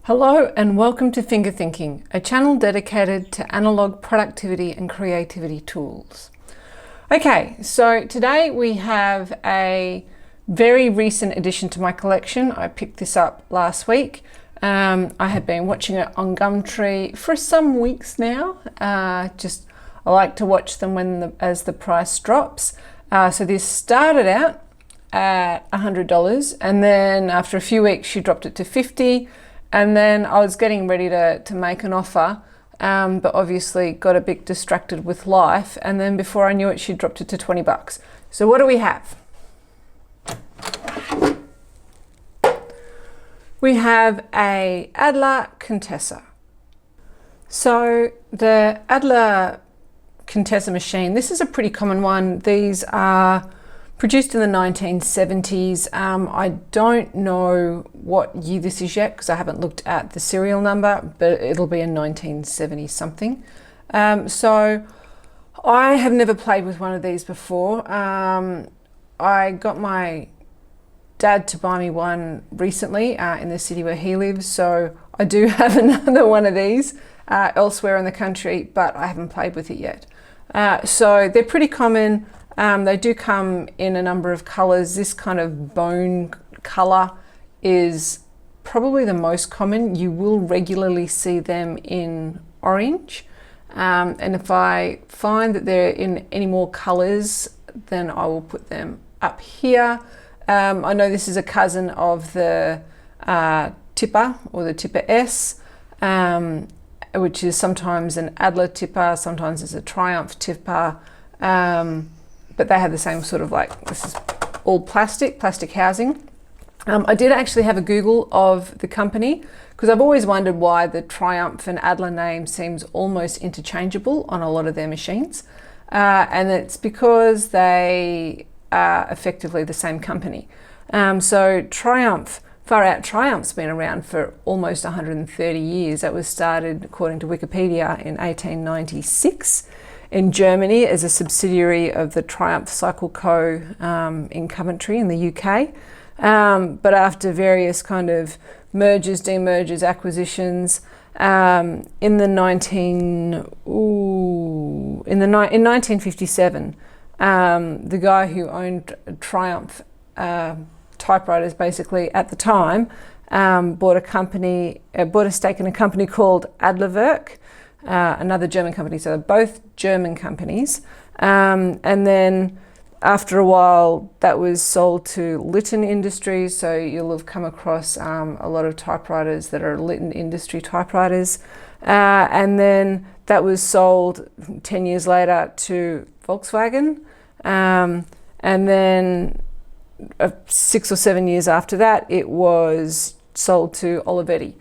Hello and welcome to Finger Thinking, a channel dedicated to analog productivity and creativity tools. Okay, so today we have a very recent addition to my collection. I picked this up last week. I have been watching it on Gumtree for some weeks now. I like to watch them as the price drops. So this started out at $100 and then after a few weeks she dropped it to $50. And then I was getting ready to make an offer, but obviously got a bit distracted with life. And then before I knew it, she dropped it to 20 bucks. So what do we have? We have a Adler Contessa. So the Adler Contessa machine, this is a pretty common one. These are produced in the 1970s. I don't know what year this is yet because I haven't looked at the serial number, but it'll be a 1970 something. So I have never played with one of these before. I got my dad to buy me one recently in the city where he lives, so I do have another one of these elsewhere in the country, but I haven't played with it yet. So they're pretty common. They do come in a number of colours. This kind of bone colour is probably the most common. You will regularly see them in orange. And if I find that they're in any more colours, then I will put them up here. I know this is a cousin of the tipper or the tipper S, which is sometimes an Adler tipper, sometimes it's a Triumph tipper. But they have the same sort of this is all plastic housing. I did actually have a Google of the company because I've always wondered why the Triumph and Adler name seems almost interchangeable on a lot of their machines. And it's because they are effectively the same company. So Triumph, far out, Triumph's been around for almost 130 years. That was started, according to Wikipedia, in 1896. In Germany as a subsidiary of the Triumph Cycle Co. In Coventry in the UK. But after various kind of mergers, demergers, acquisitions, in 1957, the guy who owned Triumph typewriters basically at the time bought a stake in a company called Adler, another German company, so they're both German companies. And then after a while that was sold to Lytton Industries, so you'll have come across a lot of typewriters that are Lytton Industry typewriters. And then that was sold 10 years later to Volkswagen. And then 6 or 7 years after that it was sold to Olivetti.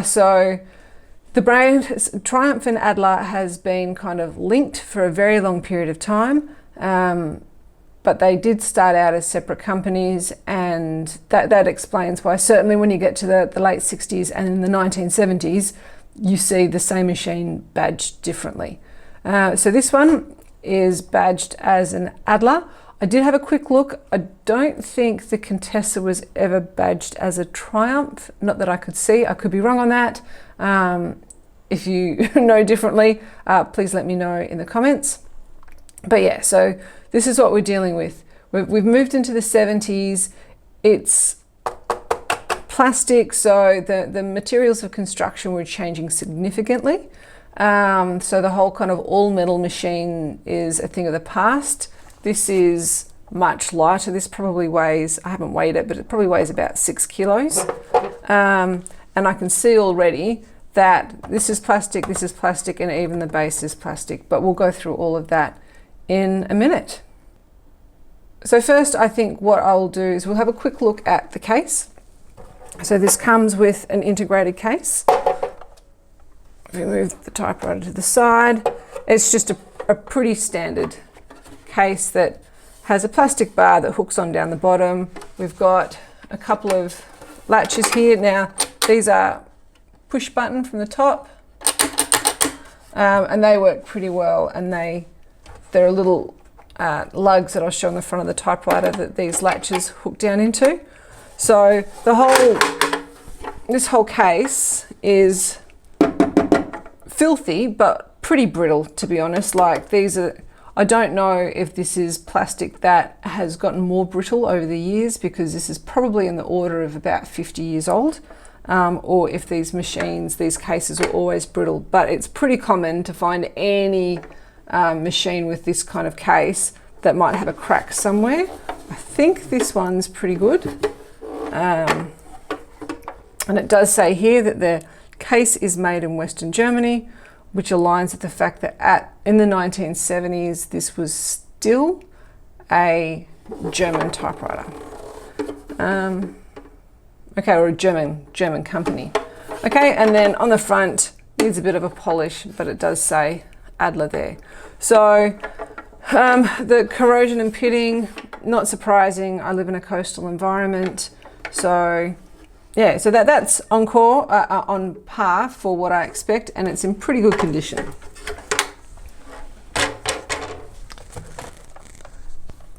So the brand Triumph and Adler has been kind of linked for a very long period of time, but they did start out as separate companies, and that explains why certainly when you get to the late 60s and in the 1970s, you see the same machine badged differently. So this one is badged as an Adler. I did have a quick look. I don't think the Contessa was ever badged as a Triumph, not that I could see. I could be wrong on that. If you know differently, please let me know in the comments. But yeah, so this is what we're dealing with. We've moved into the 70s. It's plastic, so the materials of construction were changing significantly. So the whole kind of all metal machine is a thing of the past. This is much lighter. This probably weighs, I haven't weighed it, but it probably weighs about 6 kilos. And I can see already that this is plastic, and even the base is plastic, but we'll go through all of that in a minute. So first, I think what I'll do is we'll have a quick look at the case. So this comes with an integrated case. If we move the typewriter to the side, it's just a pretty standard case that has a plastic bar that hooks on down the bottom. We've got a couple of latches here. Now, these are push button from the top, and they work pretty well, and there are little lugs that I'll show on the front of the typewriter that these latches hook down into. So the whole this whole case is filthy, but pretty brittle, to be honest. Like, these are, I don't know if this is plastic that has gotten more brittle over the years, because this is probably in the order of about 50 years old, or if these machines, these cases were always brittle. But it's pretty common to find any machine with this kind of case that might have a crack somewhere. I think this one's pretty good. And it does say here that the case is made in Western Germany, which aligns with the fact that in the 1970s, this was still a German typewriter. Okay, or a German company. Okay, and then on the front, needs a bit of a polish, but it does say Adler there. So the corrosion and pitting, not surprising. I live in a coastal environment, so yeah, so that's on par for what I expect, and it's in pretty good condition.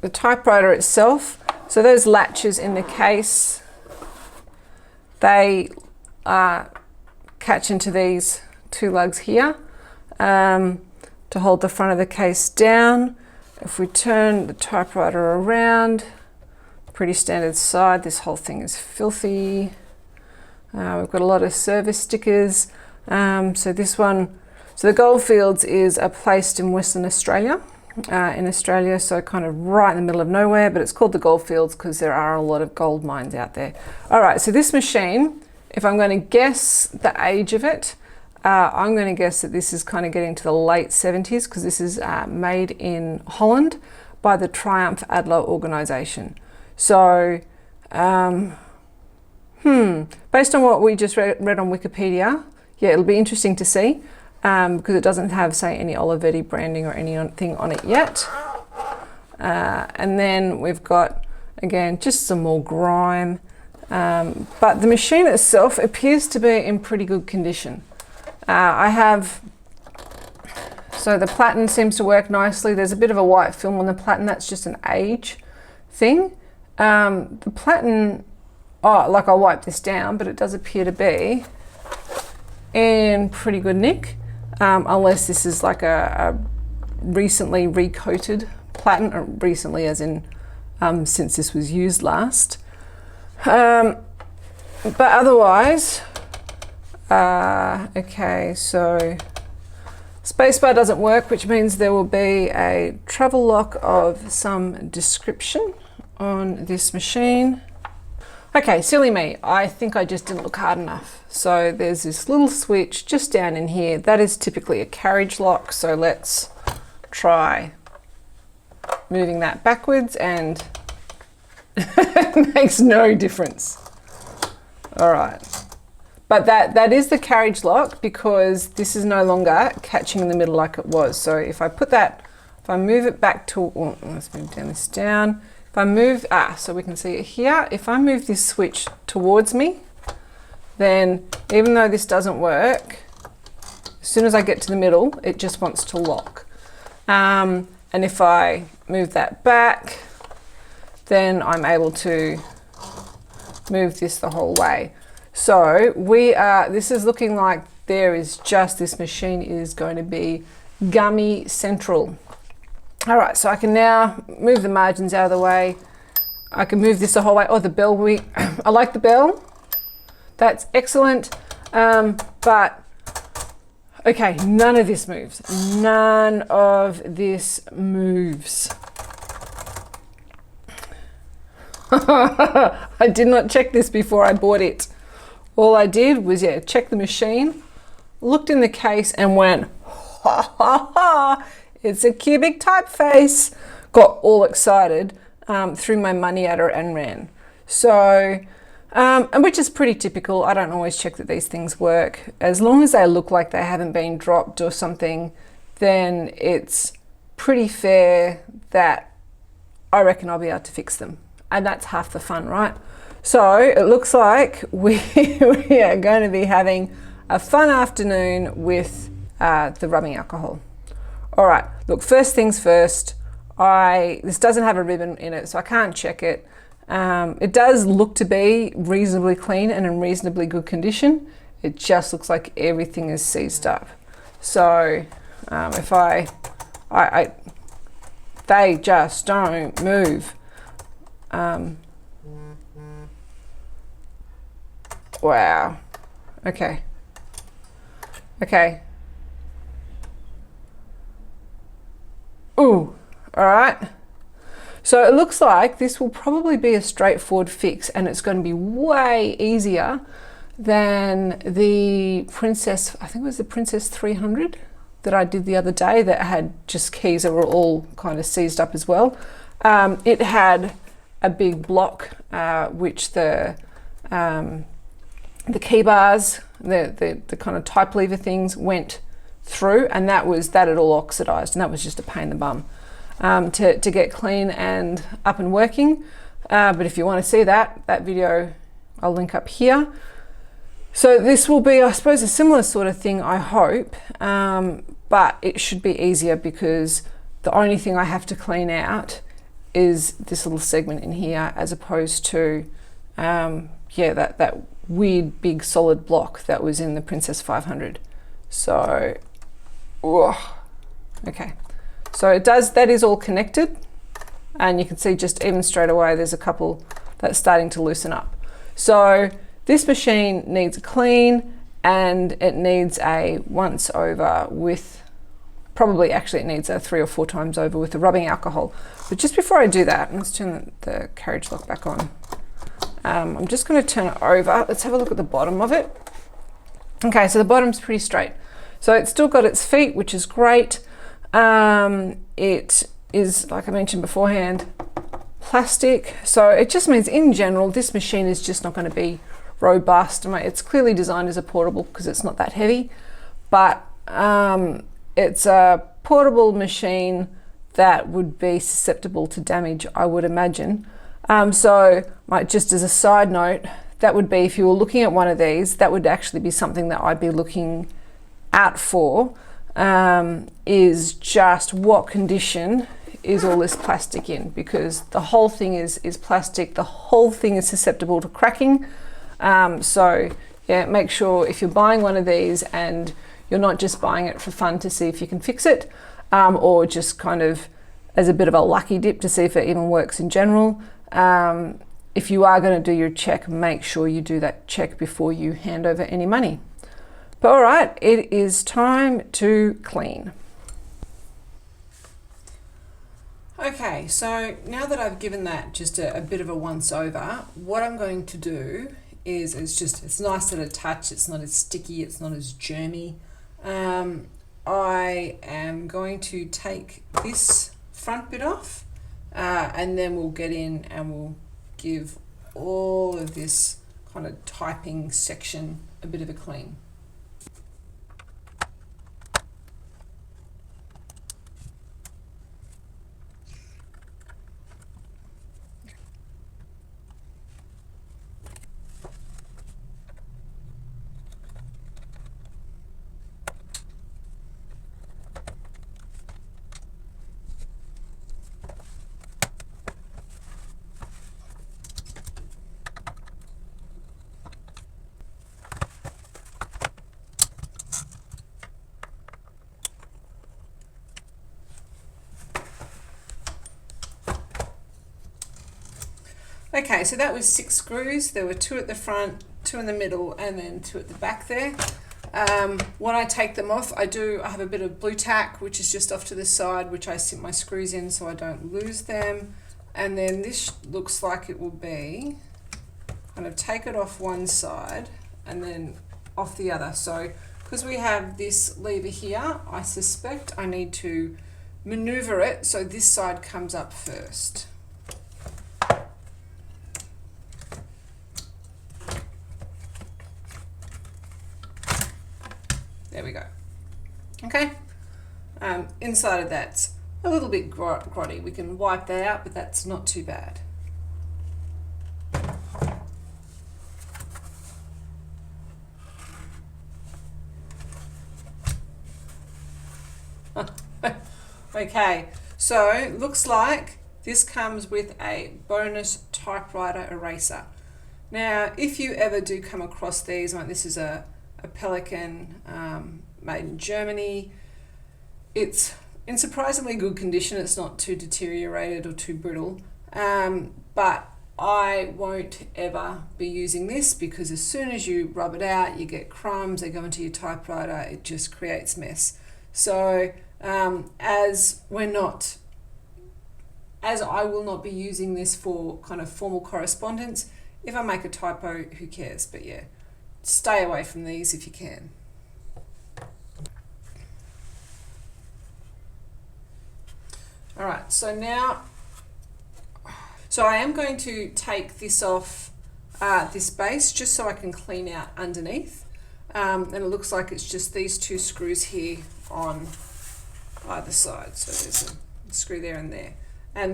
The typewriter itself, so those latches in the case, they catch into these two lugs here to hold the front of the case down. If we turn the typewriter around, pretty standard side, this whole thing is filthy. We've got a lot of service stickers. So this one, so the Goldfields is placed in Western Australia, so kind of right in the middle of nowhere, but it's called the Goldfields because there are a lot of gold mines out there. All right, so this machine, if I'm going to guess the age of it, I'm going to guess that this is kind of getting to the late 70s, because this is made in Holland by the Triumph-Adler organization. So, based on what we just read on Wikipedia, yeah, it'll be interesting to see, because it doesn't have, say, any Olivetti branding or anything on it yet. And then we've got, again, just some more grime. But the machine itself appears to be in pretty good condition. So the platen seems to work nicely. There's a bit of a white film on the platen. That's just an age thing. The platen, like I'll wipe this down, but it does appear to be in pretty good nick, unless this is like a recently recoated platen, or recently as in since this was used last. But otherwise, okay, so spacebar doesn't work, which means there will be a travel lock of some description on this machine. Okay, silly me, I think I just didn't look hard enough. So there's this little switch just down in here. That is typically a carriage lock, so let's try moving that backwards, and it makes no difference. All right. But that is the carriage lock, because this is no longer catching in the middle like it was. So if I put that, if I move it back to, let's move this down. If I move, so we can see it here. If I move this switch towards me, then even though this doesn't work, as soon as I get to the middle, it just wants to lock. And if I move that back, then I'm able to move this the whole way. So this is looking like this machine is going to be gummy central. All right, so I can now move the margins out of the way. I can move this the whole way. Oh, the bell, I like the bell. That's excellent. But, okay, none of this moves. None of this moves. I did not check this before I bought it. All I did was, check the machine, looked in the case and went, ha ha ha, it's a cubic typeface. Got all excited, threw my money at her and ran. So, and which is pretty typical. I don't always check that these things work. As long as they look like they haven't been dropped or something, then it's pretty fair that I reckon I'll be able to fix them. And that's half the fun, right? So it looks like we are going to be having a fun afternoon with the rubbing alcohol. All right, look, first things first, this doesn't have a ribbon in it, so I can't check it. It does look to be reasonably clean and in reasonably good condition. It just looks like everything is seized up. So if they just don't move. Wow. Okay. Okay. Ooh. All right. So it looks like this will probably be a straightforward fix, and it's going to be way easier than the Princess, I think it was the Princess 300 that I did the other day that had just keys that were all kind of seized up as well. It had a big block which the key bars, the kind of type lever things went through, and that had all oxidized, and that was just a pain in the bum to get clean and up and working. But if you want to see that video, I'll link up here. So this will be, I suppose, a similar sort of thing, I hope, but it should be easier because the only thing I have to clean out is this little segment in here, as opposed to that weird big solid block that was in the Princess 500. So okay, so that is all connected, and you can see just even straight away there's a couple that's starting to loosen up. So this machine needs a clean, and it needs a once over with, probably actually it needs a 3 or 4 times over with the rubbing alcohol. But just before I do that, let's turn the carriage lock back on. I'm just going to turn it over. Let's have a look at the bottom of it. Okay, so the bottom's pretty straight. So it's still got its feet, which is great. It is, like I mentioned beforehand, plastic. So it just means in general, this machine is just not going to be robust. It's clearly designed as a portable because it's not that heavy, but it's a portable machine that would be susceptible to damage, I would imagine. So just as a side note, that would be, if you were looking at one of these, that would actually be something that I'd be looking out for, is just what condition is all this plastic in, because the whole thing is plastic, the whole thing is susceptible to cracking. So yeah, make sure if you're buying one of these and you're not just buying it for fun to see if you can fix it, or just kind of as a bit of a lucky dip to see if it even works in general. If you are going to do your check, make sure you do that check before you hand over any money. But all right, it is time to clean. Okay, so now that I've given that just a bit of a once over, what I'm going to do is, it's nice at a touch, it's not as sticky, it's not as germy. I am going to take this front bit off, and then we'll get in and we'll give all of this kind of typing section a bit of a clean. Okay, so that was 6 screws. There were 2 at the front, 2 in the middle, and then 2 at the back there. When I take them off, I have a bit of blue tack, which is just off to the side, which I sit my screws in so I don't lose them. And then this looks like it will be, kind of take it off one side and then off the other. So because we have this lever here, I suspect I need to maneuver it so this side comes up first. There we go. Okay, inside of that's a little bit grotty. We can wipe that out, but that's not too bad. Okay, so looks like this comes with a bonus typewriter eraser. Now, if you ever do come across these, like this is a Pelican made in Germany. It's in surprisingly good condition. It's not too deteriorated or too brittle, but I won't ever be using this because as soon as you rub it out, you get crumbs, they go into your typewriter, it just creates mess. So as I will not be using this for kind of formal correspondence, if I make a typo, who cares? But yeah, stay away from these if you can. All right, so I am going to take this off this base just so I can clean out underneath. And it looks like it's just these two screws here on either side. So there's a screw there and there. And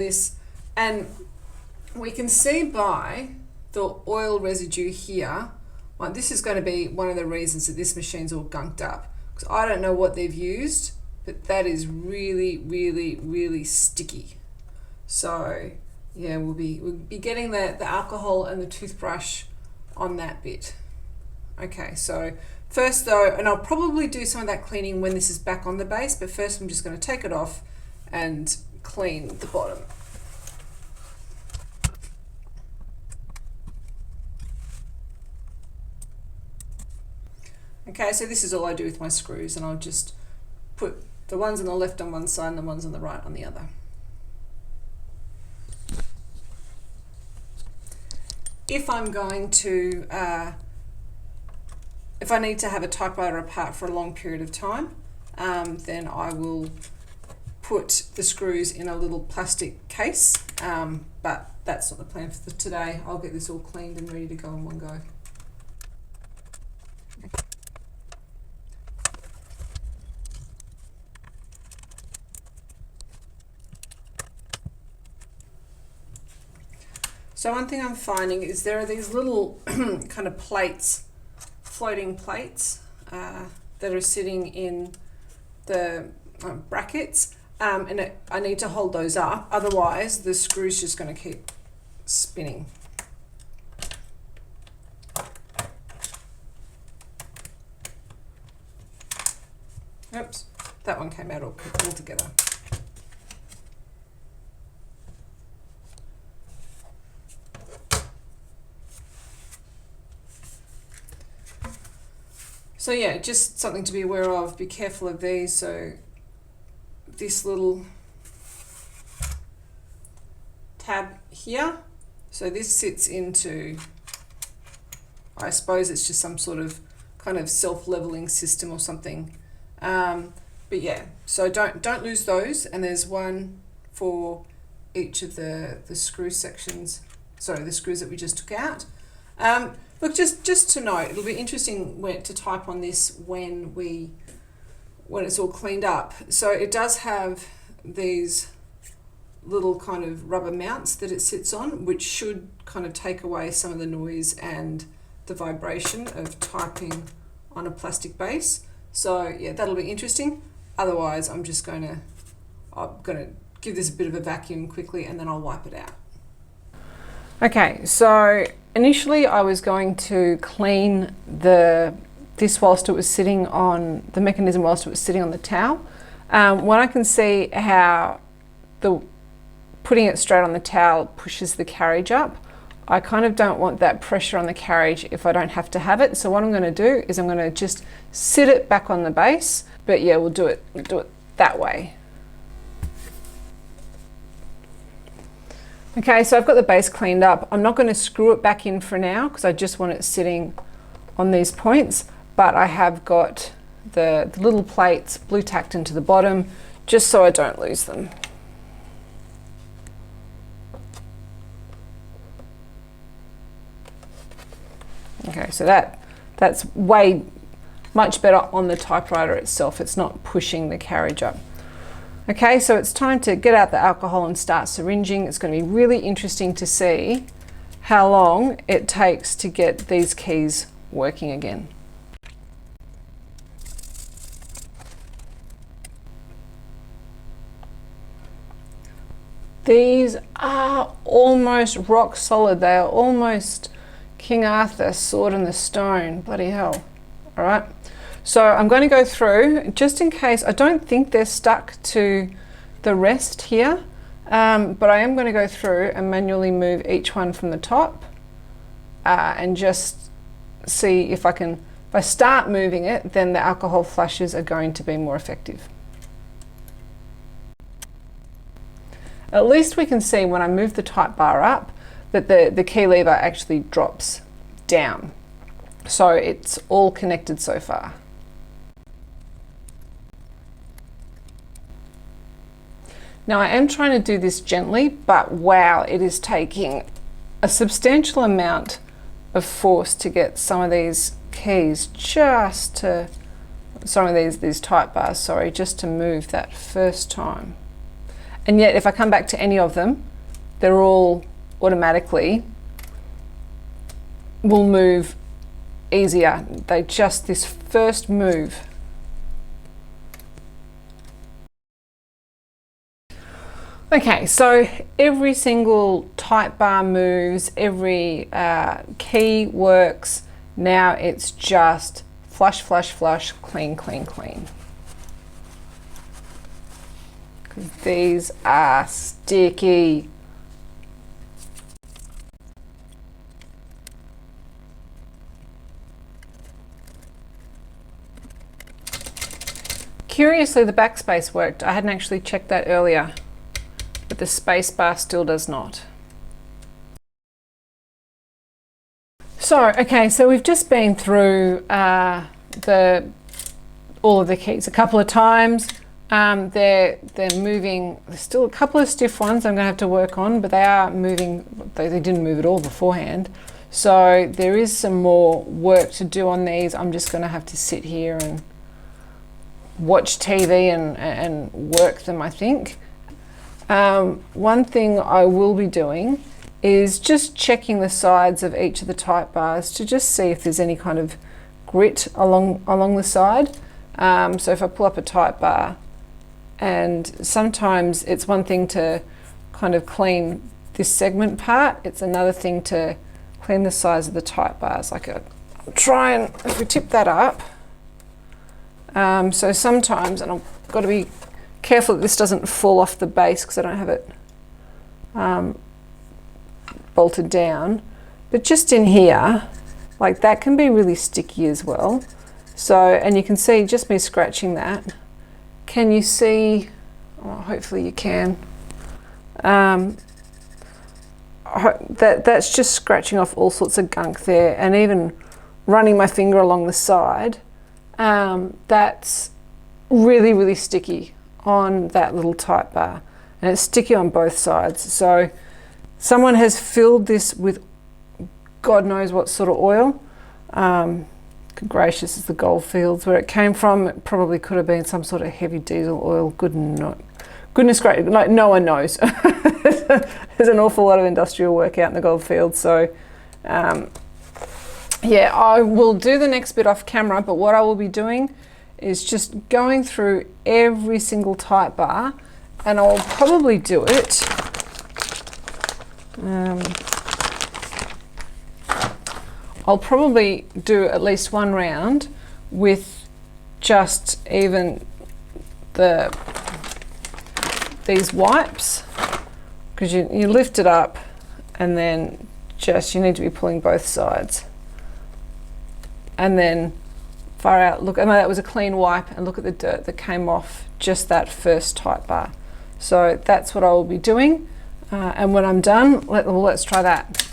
we can see by the oil residue here, like this is going to be one of the reasons that this machine's all gunked up. Because I don't know what they've used, but that is really, really, really sticky. So yeah, we'll be getting the alcohol and the toothbrush on that bit. Okay, so first though, and I'll probably do some of that cleaning when this is back on the base, but first I'm just going to take it off and clean the bottom. Okay, so this is all I do with my screws, and I'll just put the ones on the left on one side and the ones on the right on the other. If I'm going to, if I need to have a typewriter apart for a long period of time, then I will put the screws in a little plastic case, but that's not the plan for today. I'll get this all cleaned and ready to go in one go. So one thing I'm finding is there are these little kind of plates, floating plates, that are sitting in the brackets, and I need to hold those up, otherwise the screw's just going to keep spinning. Oops, that one came out all together. So yeah, just something to be aware of. Be careful of these. So this little tab here, so this sits into, I suppose it's just some sort of kind of self-leveling system or something. But yeah, so don't lose those. And there's one for each of the screw sections. Sorry, the screws that we just took out. Look, just to note, it'll be interesting to type on this when it's all cleaned up. So it does have these little kind of rubber mounts that it sits on, which should kind of take away some of the noise and the vibration of typing on a plastic base. So yeah, that'll be interesting. Otherwise, I'm gonna give this a bit of a vacuum quickly and then I'll wipe it out. Okay, so initially I was going to clean this whilst it was sitting on the mechanism, whilst it was sitting on the towel. When I can see how putting it straight on the towel pushes the carriage up, I kind of don't want that pressure on the carriage if I don't have to have it. So what I'm going to do is I'm going to just sit it back on the base, but yeah, we'll do it that way. Okay, so I've got the base cleaned up. I'm not going to screw it back in for now because I just want it sitting on these points, but I have got the little plates blue tacked into the bottom just so I don't lose them. Okay, so that's way much better on the typewriter itself. It's not pushing the carriage up. Okay, so it's time to get out the alcohol and start syringing. It's going to be really interesting to see how long it takes to get these keys working again. These are almost rock solid. They are almost King Arthur, sword in the stone. Bloody hell. All right. So I'm going to go through, just in case, I don't think they're stuck to the rest here, but I am going to go through and manually move each one from the top and just see if I can, if I start moving it, then the alcohol flushes are going to be more effective. At least we can see when I move the type bar up that the key lever actually drops down. So it's all connected so far. Now I am trying to do this gently, but wow, it is taking a substantial amount of force to get some of these keys just to, some of these type bars, sorry, just to move that first time. And yet if I come back to any of them, they're all automatically will move easier. They just, this first move. Okay, so every single type bar moves, every key works. Now it's just flush, flush, flush, clean, clean, clean. Because these are sticky. Curiously, the backspace worked. I hadn't actually checked that earlier, but the space bar still does not. So, okay, so we've just been through all of the keys a couple of times. They're moving. There's still a couple of stiff ones I'm going to have to work on, but they are moving. They didn't move at all beforehand. So there is some more work to do on these. I'm just going to have to sit here and watch TV and work them, I think. One thing I will be doing is just checking the sides of each of the type bars to just see if there's any kind of grit along the side. So if I pull up a type bar, and sometimes it's one thing to kind of clean this segment part, it's another thing to clean the sides of the type bars. Like I'll try and, if we tip that up, so sometimes, and I've got to be careful that this doesn't fall off the base because I don't have it bolted down, but just in here, like that can be really sticky as well. So, and you can see just me scratching that. Can you see, oh, hopefully you can, that's just scratching off all sorts of gunk there, and even running my finger along the side, that's really, really sticky on that little type bar, and it's sticky on both sides. So someone has filled this with God knows what sort of oil. Good gracious, it's the Goldfields where it came from. It probably could have been some sort of heavy diesel oil. Goodness gracious, like no one knows. There's an awful lot of industrial work out in the Goldfields. So yeah, I will do the next bit off camera, but what I will be doing is just going through every single type bar, and I'll probably do it I'll probably do at least one round with just even these wipes, because you lift it up and then just, you need to be pulling both sides, and then far out, look, I know that was a clean wipe, and look at the dirt that came off just that first type bar. So that's what I will be doing, and when I'm done, let's try that.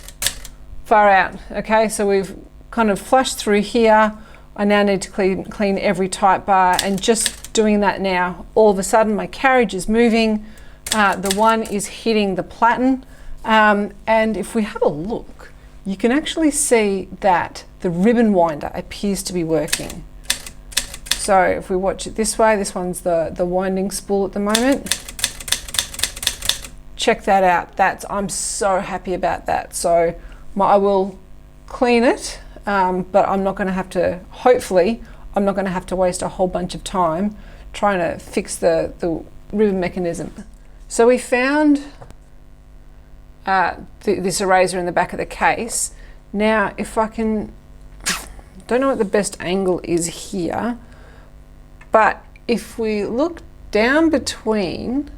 Far out. Okay, so we've kind of flushed through here. I now need to clean every type bar, and just doing that now, all of a sudden my carriage is moving. The one is hitting the platen, and if we have a look, you can actually see that the ribbon winder appears to be working. So if we watch it this way, this one's the winding spool at the moment. Check that out. I'm so happy about that. So I will clean it, but I'm not going to have to, hopefully, I'm not going to have to waste a whole bunch of time trying to fix the ribbon mechanism. So we found this eraser in the back of the case. Now, if I can, don't know what the best angle is here, but if we look down between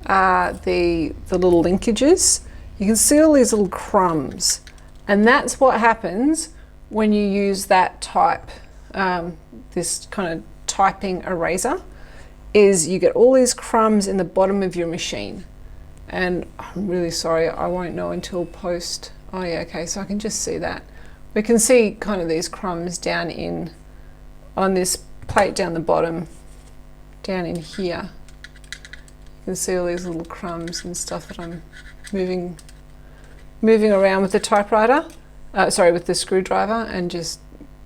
the little linkages, you can see all these little crumbs, and that's what happens when you use that this kind of typing eraser, is you get all these crumbs in the bottom of your machine. And I'm really sorry, I won't know until post. Oh yeah, okay, so I can just see that. We can see kind of these crumbs down in, on this plate down the bottom, down in here. You can see all these little crumbs and stuff that I'm moving around with the typewriter, with the screwdriver, and just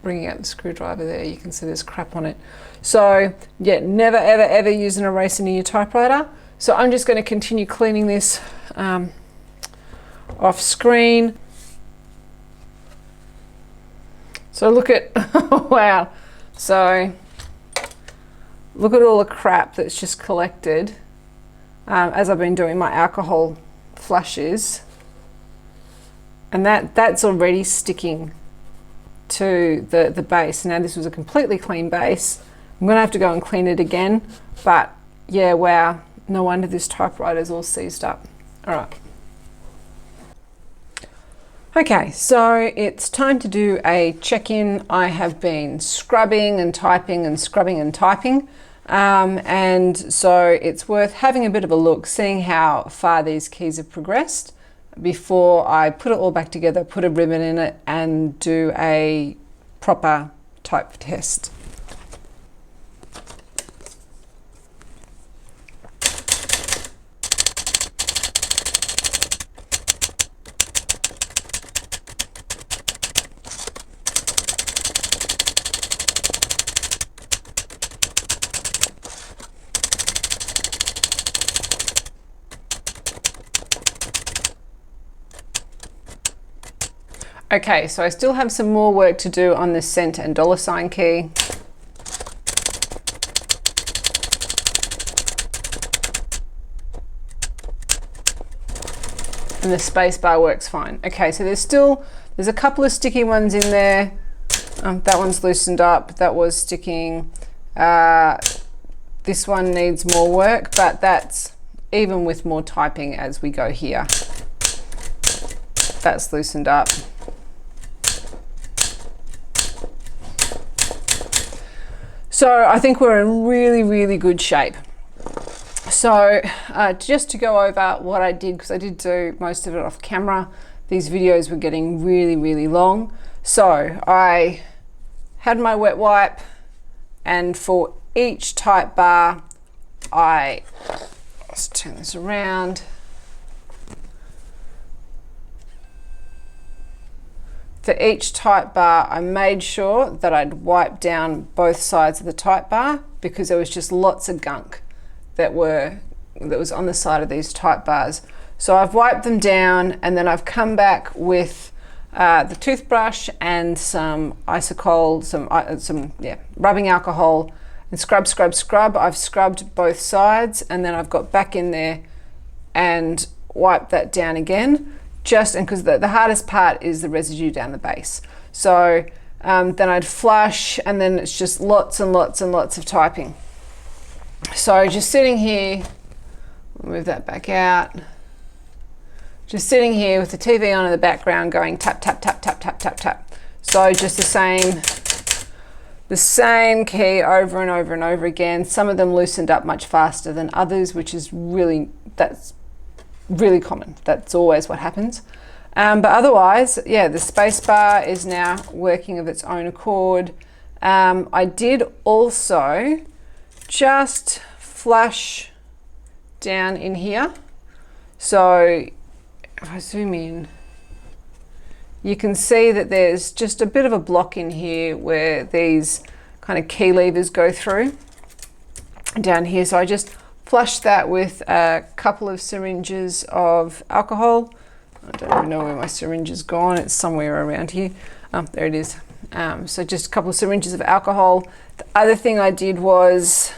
bringing out the screwdriver there. You can see there's crap on it. So yeah, never ever ever use an eraser in your typewriter. So I'm just going to continue cleaning this off screen. So look at, wow. So look at all the crap that's just collected as I've been doing my alcohol flushes. And that's already sticking to the base. Now this was a completely clean base. I'm going to have to go and clean it again. But yeah, wow. No wonder this typewriter is all seized up. All right. Okay, so it's time to do a check-in. I have been scrubbing and typing and scrubbing and typing. And so it's worth having a bit of a look, seeing how far these keys have progressed before I put it all back together, put a ribbon in it, and do a proper type test. Okay, so I still have some more work to do on this cent and dollar sign key. And the space bar works fine. Okay, so there's a couple of sticky ones in there. That one's loosened up, that was sticking. This one needs more work, but that's even with more typing as we go here. That's loosened up. So I think we're in really, really good shape. So just to go over what I did, because I did do most of it off camera, these videos were getting really, really long. So I had my wet wipe, and for each type bar, let's turn this around. For each type bar, I made sure that I'd wipe down both sides of the type bar, because there was just lots of gunk that was on the side of these type bars. So I've wiped them down, and then I've come back with the toothbrush and some isocol, some rubbing alcohol, and scrub. I've scrubbed both sides, and then I've got back in there and wiped that down again. And because the hardest part is the residue down the base. So then I'd flush, and then it's just lots and lots and lots of typing. So just sitting here, move that back out. Just sitting here with the TV on in the background going tap, tap, tap, tap, tap, tap, tap. So just the same key over and over and over again. Some of them loosened up much faster than others, which is that's really common. That's always what happens. But otherwise, yeah, the space bar is now working of its own accord. I did also just flush down in here. So if I zoom in, you can see that there's just a bit of a block in here where these kind of key levers go through down here. So I just flushed that with a couple of syringes of alcohol. I don't even know where my syringe has gone. It's somewhere around here. Oh, there it is. So just a couple of syringes of alcohol. The other thing I did was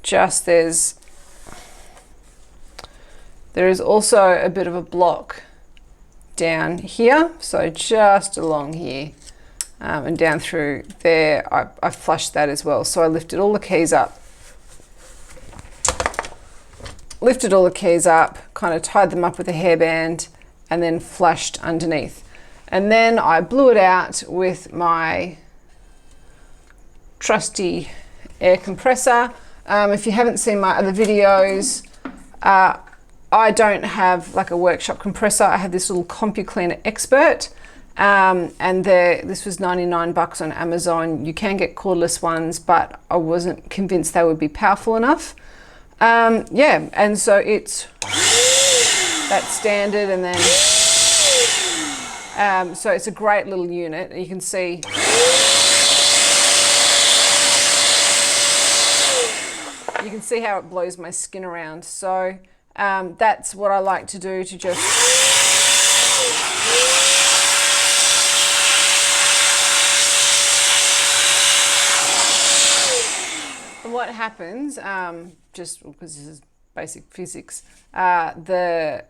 there's There is also a bit of a block down here, so just along here and down through there. I flushed that as well. So I lifted all the keys up, kind of tied them up with a hairband, and then flushed underneath. And then I blew it out with my trusty air compressor. If you haven't seen my other videos, I don't have like a workshop compressor. I have this little CompuCleaner Expert, and this was 99 bucks on Amazon. You can get cordless ones, but I wasn't convinced they would be powerful enough. Yeah, and so it's that standard, and then so it's a great little unit. You can see how it blows my skin around. So that's what I like to do, to just and what happens, just because this is basic physics, the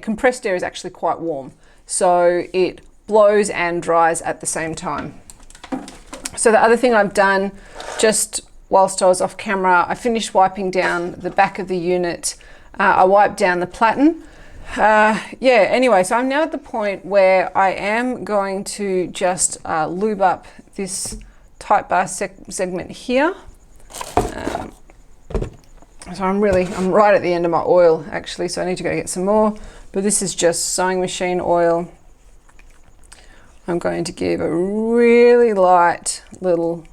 compressed air is actually quite warm, so it blows and dries at the same time. So the other thing I've done, just whilst I was off camera, I finished wiping down the back of the unit. I wiped down the platen. Yeah, anyway, so I'm now at the point where I am going to just lube up this type bar segment here. So I'm right at the end of my oil actually, so I need to go get some more, but this is just sewing machine oil. I'm going to give a really light little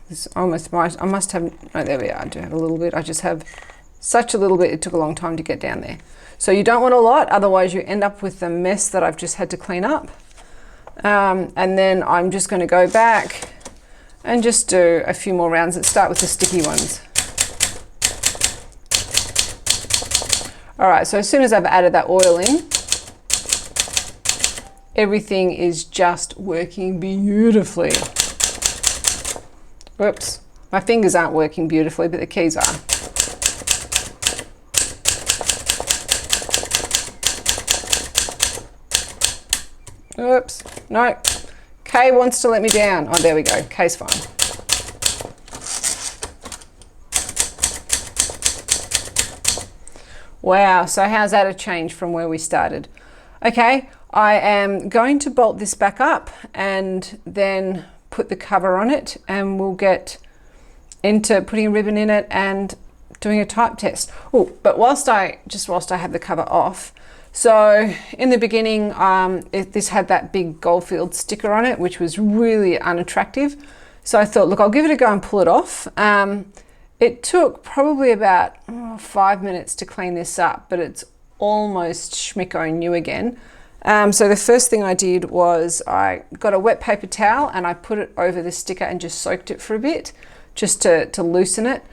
this almost might, I must have, oh there we are, I do have a little bit. I just have such a little bit, it took a long time to get down there. So you don't want a lot, otherwise you end up with the mess that I've just had to clean up. And then I'm just going to go back and just do a few more rounds. Let's start with the sticky ones. All right, so as soon as I've added that oil in, everything is just working beautifully. Whoops, my fingers aren't working beautifully, but the keys are. Oops, no. Kay wants to let me down. Oh, there we go. Kay's fine. Wow, so how's that a change from where we started? Okay, I am going to bolt this back up and then put the cover on it, and we'll get into putting a ribbon in it and doing a type test. Oh, but whilst I have the cover off, so in the beginning, this had that big Goldfield sticker on it, which was really unattractive. So I thought, look, I'll give it a go and pull it off. It took probably about 5 minutes to clean this up, but it's almost schmicko new again. So the first thing I did was I got a wet paper towel and I put it over the sticker and just soaked it for a bit, just to loosen it.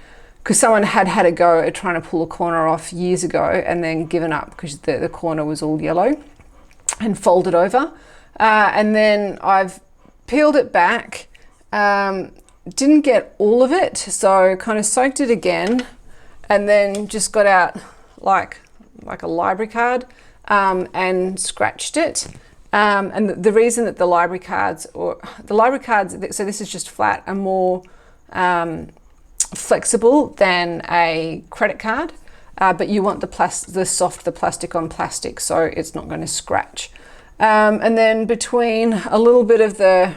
Because someone had a go at trying to pull a corner off years ago and then given up because the corner was all yellow, and folded over. And then I've peeled it back, didn't get all of it, so kind of soaked it again, and then just got out like a library card and scratched it. And the reason that the library cards, so this is just flat, are more flexible than a credit card, but you want the plastic on plastic, so it's not going to scratch. And then between a little bit of the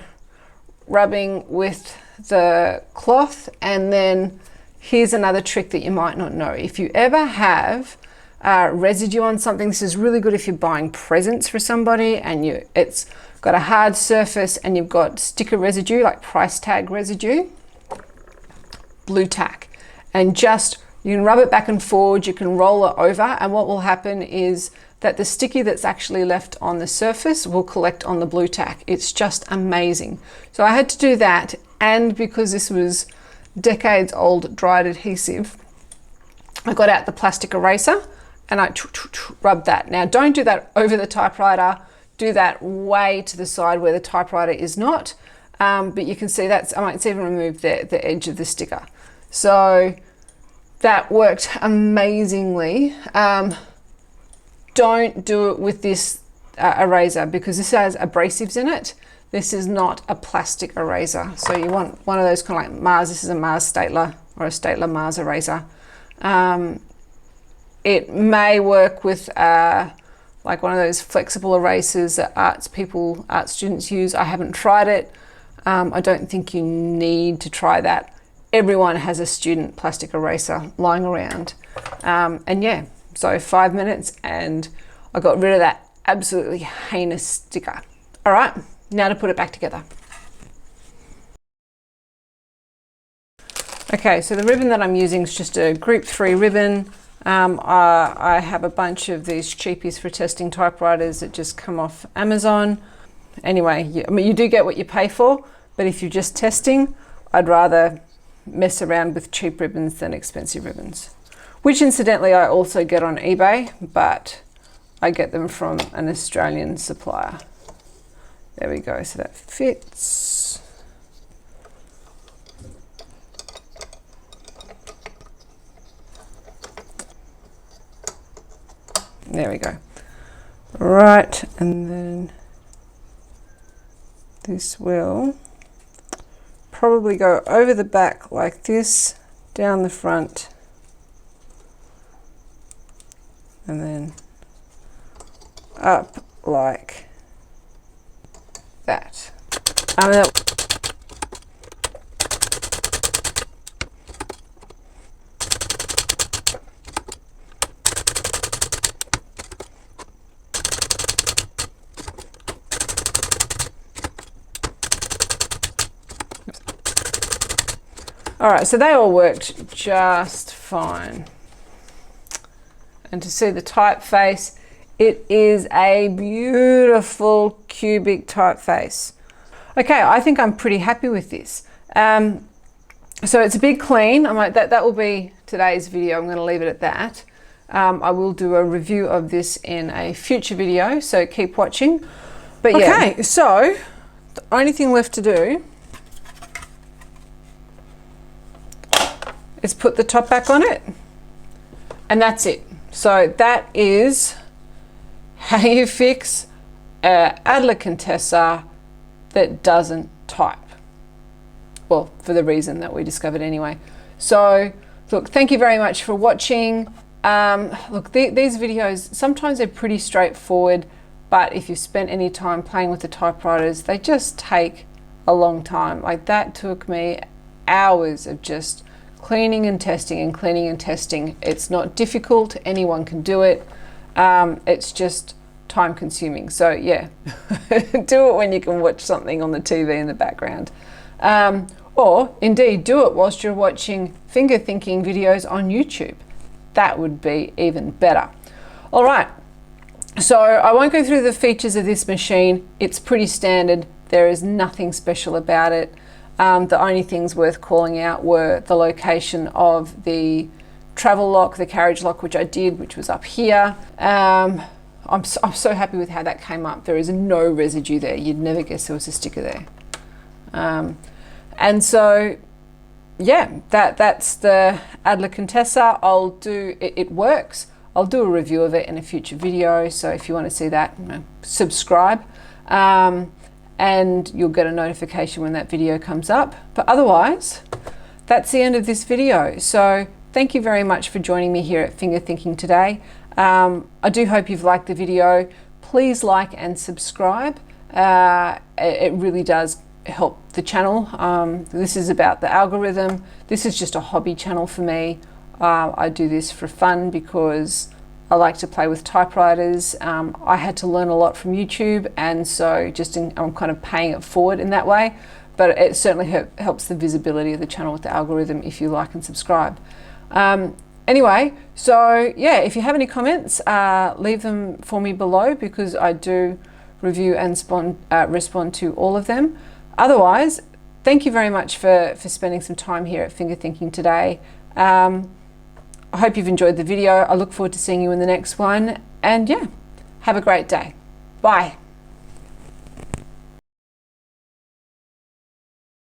rubbing with the cloth, and then here's another trick that you might not know. If you ever have residue on something, this is really good if you're buying presents for somebody and it's got a hard surface and you've got sticker residue, like price tag residue. Blue tack, and you can rub it back and forward, you can roll it over, and what will happen is that the sticky that's actually left on the surface will collect on the blue tack. It's just amazing. So I had to do that, and because this was decades old dried adhesive, I got out the plastic eraser and I rubbed that. Now don't do that over the typewriter, do that way to the side where the typewriter is not. but you can see that's, I might even remove the edge of the sticker. So that worked amazingly. Don't do it with this eraser because this has abrasives in it. This is not a plastic eraser. So you want one of those kind of like Mars. This is a Mars Stapler or a Stapler Mars eraser. It may work with like one of those flexible erasers that art students use. I haven't tried it. I don't think you need to try that. Everyone has a student plastic eraser lying around. And yeah, so 5 minutes and I got rid of that absolutely heinous sticker. All right, now to put it back together. Okay, so the ribbon that I'm using is just a group 3 ribbon. I have a bunch of these cheapies for testing typewriters that just come off Amazon. Anyway, I mean, you do get what you pay for, but if you're just testing, I'd rather mess around with cheap ribbons than expensive ribbons, which incidentally I also get on eBay, but I get them from an Australian supplier. There we go, so that fits. There we go. Right, and then this will probably go over the back like this, down the front, and then up like that. All right, so they all worked just fine. And to see the typeface, it is a beautiful cubic typeface. Okay, I think I'm pretty happy with this. So it's a big clean. That will be today's video. I'm going to leave it at that. I will do a review of this in a future video, so keep watching. But yeah. Okay, so the only thing left to do is put the top back on it, and that's it. So that is how you fix an Adler Contessa that doesn't type. Well, for the reason that we discovered anyway. So look, thank you very much for watching. Look, these videos, sometimes they're pretty straightforward, but if you've spent any time playing with the typewriters, they just take a long time. Like that took me hours of just cleaning and testing and cleaning and testing. It's not difficult, anyone can do it. It's just time consuming. So yeah, do it when you can watch something on the TV in the background. Or indeed do it whilst you're watching finger thinking videos on YouTube. That would be even better. All right, so I won't go through the features of this machine. It's pretty standard. There is nothing special about it. The only things worth calling out were the location of the travel lock, the carriage lock, which I did, which was up here. I'm so happy with how that came up. There is no residue there. You'd never guess there was a sticker there. And so, yeah, that's the Adler Contessa. I'll do, it works. I'll do a review of it in a future video. So if you want to see that, subscribe. And you'll get a notification when that video comes up. But otherwise, that's the end of this video. So thank you very much for joining me here at Finger Thinking today. I do hope you've liked the video. Please like and subscribe. It really does help the channel. This is about the algorithm. This is just a hobby channel for me. I do this for fun because I like to play with typewriters. I had to learn a lot from YouTube, and so I'm kind of paying it forward in that way, but it certainly helps the visibility of the channel with the algorithm if you like and subscribe. Anyway, so yeah, if you have any comments, leave them for me below because I do review and respond to all of them. Otherwise, thank you very much for spending some time here at Finger Thinking today. I hope you've enjoyed the video. I look forward to seeing you in the next one. And yeah, have a great day. Bye.